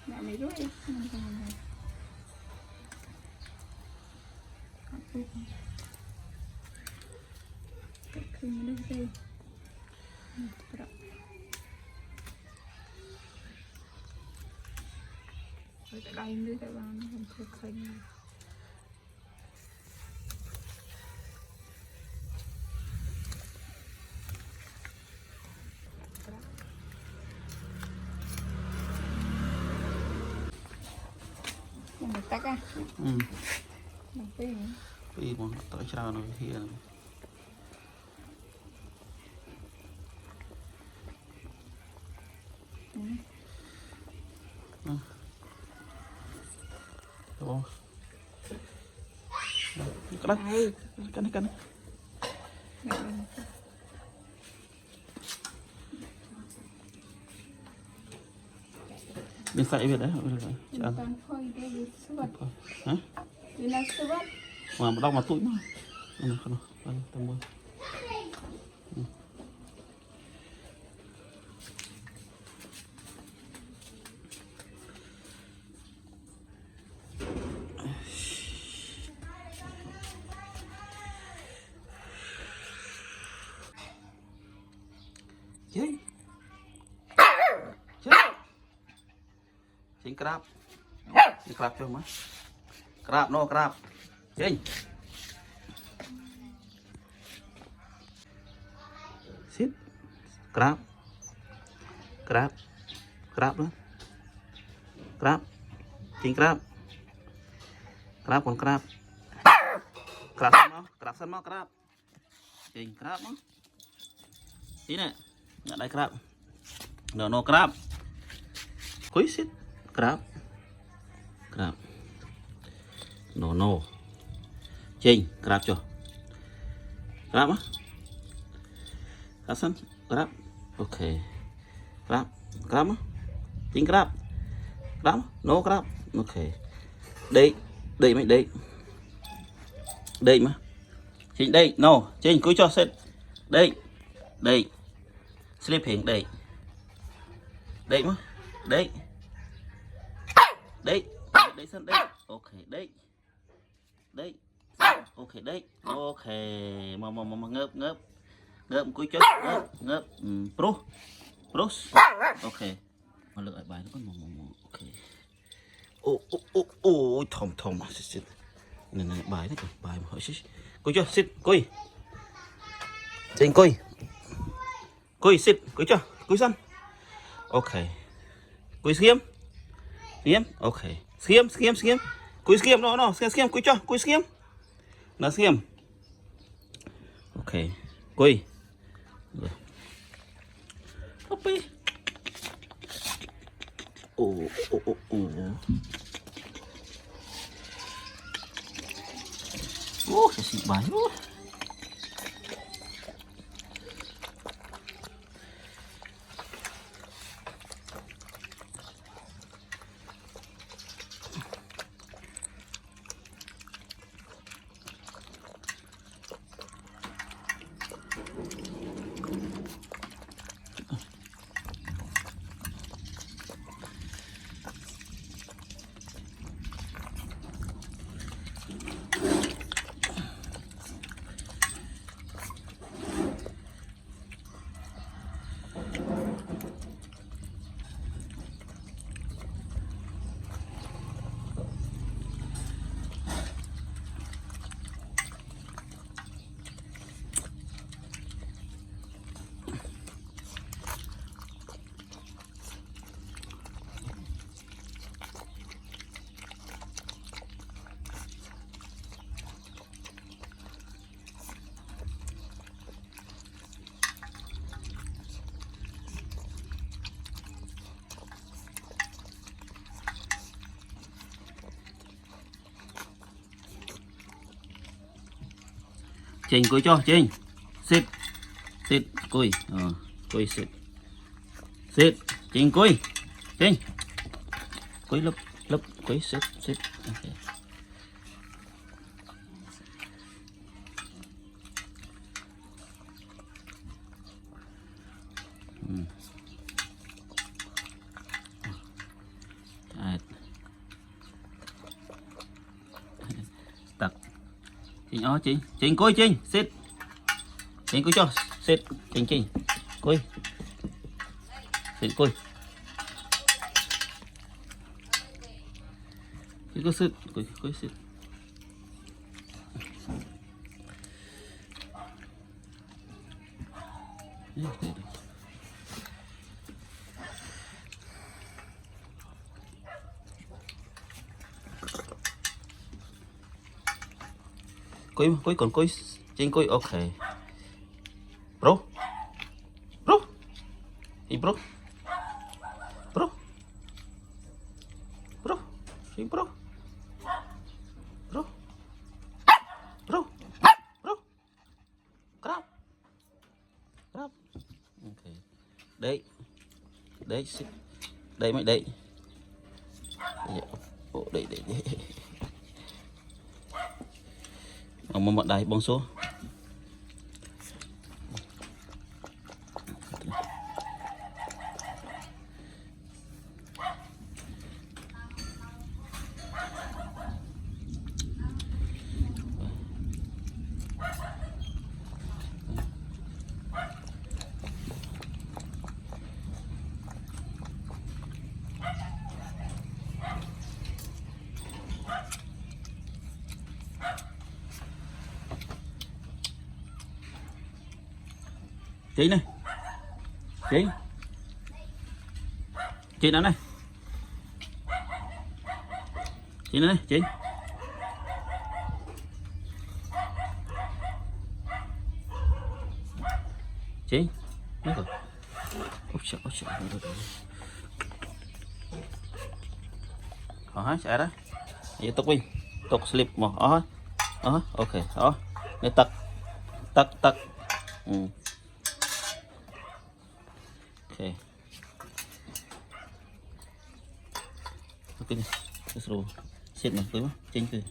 Mẹ này rút đi. Cái khưng nước dây. Rồi tại đây nước tại bao nó không khơi khơi. Mình tắt á. Mình vì mà tới sao nó hiện đúng cái này bên phải về đấy hả mà đau mà tụi mà không tao mua chơi chính crab cho mà crab no crab chính sit crab đó crab chính crab còn crab sân nó crab chính crab nó tí nè nhận đây crab no crab cuối sit crab no chinh crab cho crab á crab sân crab ok crab á chinh crab no crab ok đây mấy đây mà chinh đây no chinh cuối cho set đây slip hiện đây mà đây sân đây ok đây ok đây ok mà ngớp cuối chốt ngớp pro ok mà lựa bài nó có một ok ô thòng này bài đấy bài mà hỏi coi chưa sit coi trên coi sit coi chưa coi sân ok coi skiêm ok skiêm coi skiêm nó skiêm coi cho coi skiêm nó skiêm ok coi copy cái gì bài chỉnh cuối cho chỉnh sit cùi cùi sit chỉnh cùi lớp cùi sit okay. Chinh Chinh coi Chinh sit Chinh coi cho sit Chinh coi sit coi Chinh coi sit coi sit coi còn coi Chinh coi ok bro hey bro Chinh bro crap ok đấy sit đây mày đây bộ đây một đài bông số Chị này chị nào này chị này chị biết rồi ôi trời hỏi chạy đó vậy tục slip mà ok để tắt ok ok này seru sit này cứ Chinh cứ